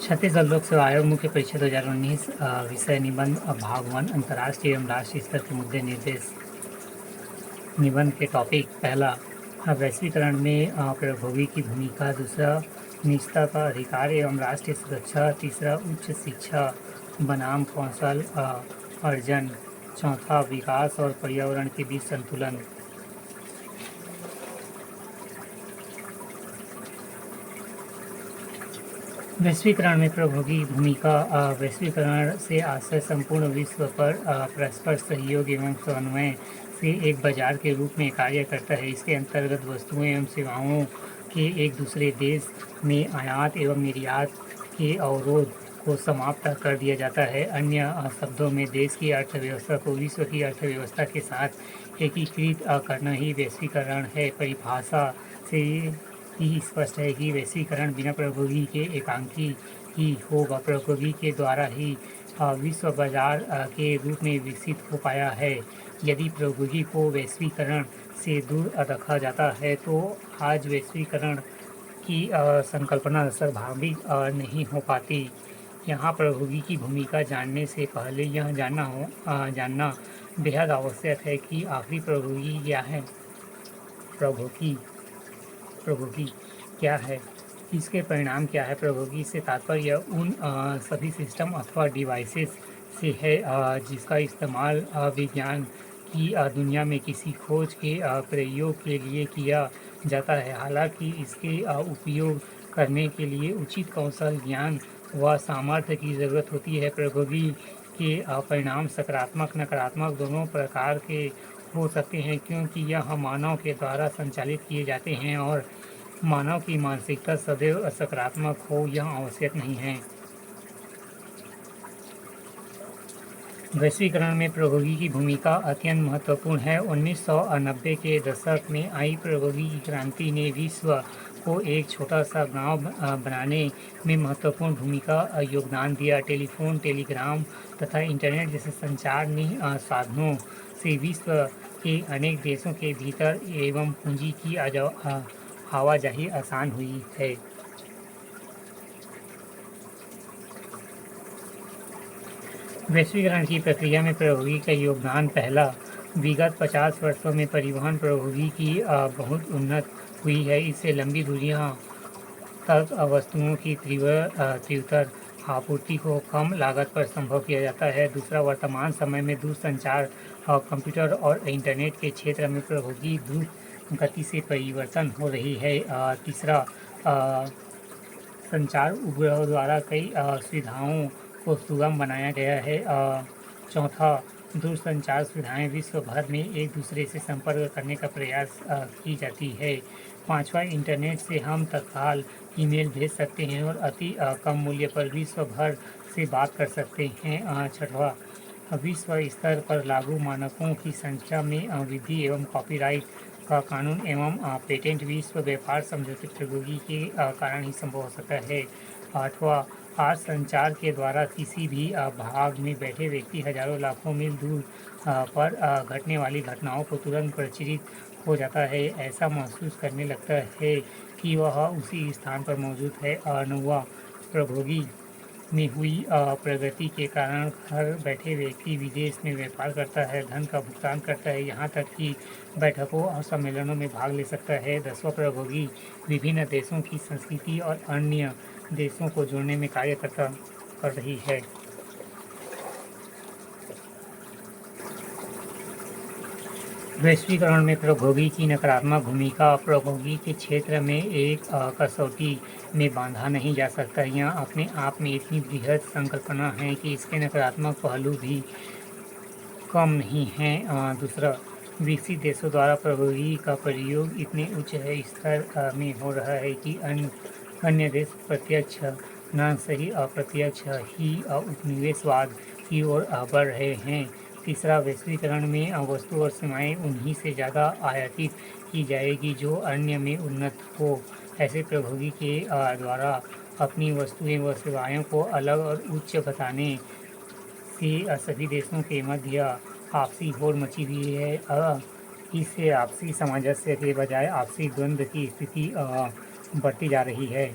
छत्तीसगढ़ लोक सेवा आयोग मुख्य परीक्षा 2019 विषय निबंध भाग 1 अंतर्राष्ट्रीय एवं राष्ट्रीय स्तर के मुद्दे निर्देश। निबंध के टॉपिक पहला वैश्वीकरण में प्रौद्योगिकी की भूमिका, दूसरा निजता का अधिकार एवं राष्ट्रीय सुरक्षा, तीसरा उच्च शिक्षा बनाम कौशल अर्जन, चौथा विकास और पर्यावरण के बीच संतुलन। वैश्वीकरण में प्रौद्योगिकी की भूमिका। वैश्वीकरण से आशय संपूर्ण विश्व पर परस्पर सहयोग एवं समन्वय से एक बाजार के रूप में कार्य करता है। इसके अंतर्गत वस्तुओं एवं सेवाओं के एक दूसरे देश में आयात एवं निर्यात के अवरोध को समाप्त कर दिया जाता है। अन्य शब्दों में देश की अर्थव्यवस्था को विश्व की अर्थव्यवस्था के साथ एकीकृत करना ही वैश्वीकरण है। परिभाषा से ही स्पष्ट है कि वैश्वीकरण बिना प्रौद्योगिकी के एकांकी ही होगा। प्रौद्योगिकी के द्वारा ही विश्व बाजार के रूप में विकसित हो पाया है। यदि प्रौद्योगिकी को वैश्वीकरण से दूर रखा जाता है तो आज वैश्वीकरण की संकल्पना स्वाभाविक नहीं हो पाती। यहाँ प्रौद्योगिकी की भूमिका जानने से पहले यह जानना बेहद आवश्यक है कि आखिरी प्रौद्योगिकी क्या है। प्रौद्योगिकी क्या है, इसके परिणाम क्या है। प्रौद्योगिकी से तात्पर्य उन सभी सिस्टम अथवा डिवाइसेस से है जिसका इस्तेमाल विज्ञान की दुनिया में किसी खोज के प्रयोग के लिए किया जाता है। हालांकि इसके उपयोग करने के लिए उचित कौशल, ज्ञान व सामर्थ्य की ज़रूरत होती है। प्रौद्योगिकी के परिणाम सकारात्मक नकारात्मक दोनों प्रकार के हो सकते हैं, क्योंकि यह मानव के द्वारा संचालित किए जाते हैं और मानव की मानसिकता सदैव सकारात्मक हो यह आवश्यक नहीं है। वैश्वीकरण में प्रौद्योगिकी की भूमिका अत्यंत महत्वपूर्ण है। 1990 के दशक में आई प्रौद्योगिकी क्रांति ने विश्व को एक छोटा सा गांव बनाने में महत्वपूर्ण भूमिका योगदान दिया। टेलीफोन, टेलीग्राम तथा इंटरनेट जैसे संचार साधनों से विश्व के अनेक देशों के भीतर एवं पूंजी की आवाजाही आसान हुई है। वैश्वीकरण की प्रक्रिया में प्रौद्योगिकी का योगदान। पहला, विगत 50 वर्षों में परिवहन प्रौद्योगिकी बहुत उन्नत हुई है। इससे लंबी दूरियां तक वस्तुओं की तीव्रतर आपूर्ति को कम लागत पर संभव किया जाता है। दूसरा, वर्तमान समय में दूरसंचार, कंप्यूटर और इंटरनेट के क्षेत्र में प्रौद्योगिकी द्रुत गति से परिवर्तन हो रही है। तीसरा, संचार उपग्रहों द्वारा कई सुविधाओं को सुगम बनाया गया है। चौथा, दूरसंचार सुविधाएं विश्व भर में एक दूसरे से संपर्क करने का प्रयास की जाती है। पांचवा, इंटरनेट से हम तत्काल ईमेल भेज सकते हैं और अति कम मूल्य पर विश्व भर से बात कर सकते हैं। छठवां, विश्व स्तर पर लागू मानकों की संख्या में वृद्धि एवं कॉपीराइट का कानून एवं पेटेंट विश्व व्यापार समझौते प्रौद्योगिकी के कारण ही संभव हो सकता है। आठवां, आज संचार के द्वारा किसी भी भाग में बैठे व्यक्ति हजारों लाखों मील दूर पर घटने वाली घटनाओं को तुरंत प्रचारित हो जाता है। ऐसा महसूस करने लगता है कि वह उसी स्थान पर मौजूद है। नौवां, प्रौद्योगिकी में हुई प्रगति के कारण घर बैठे व्यक्ति विदेश में व्यापार करता है, धन का भुगतान करता है, यहाँ तक कि बैठकों और सम्मेलनों में भाग ले सकता है। 10वां, प्रौद्योगिकी विभिन्न देशों की संस्कृति और अन्य देशों को जोड़ने में कार्य कर रही है। वैश्वीकरण में प्रौद्योगिकी की नकारात्मक भूमिका। प्रौद्योगिकी के क्षेत्र में एक कसौटी में बांधा नहीं जा सकता। यह अपने आप में इतनी बृहद संकल्पना है कि इसके नकारात्मक पहलू भी कम नहीं हैं। दूसरा, विकसित देशों द्वारा प्रौद्योगिकी का प्रयोग इतने उच्च स्तर में हो रहा है कि अन्य देश प्रत्यक्ष न सही अप्रत्यक्ष ही उपनिवेशवाद की ओर बढ़ रहे हैं। तीसरा, वैश्वीकरण में वस्तु और सेवाएं उन्हीं से ज़्यादा आयातित की जाएगी जो अन्य में उन्नत हो। ऐसे प्रौद्योगिकी के द्वारा अपनी वस्तुएं व सेवाओं को अलग और उच्च बताने से सभी देशों के मध्य आपसी होड़ मची हुई है। इससे आपसी सामंजस्य के बजाय आपसी द्वंद्व की स्थिति बढ़ती जा रही है।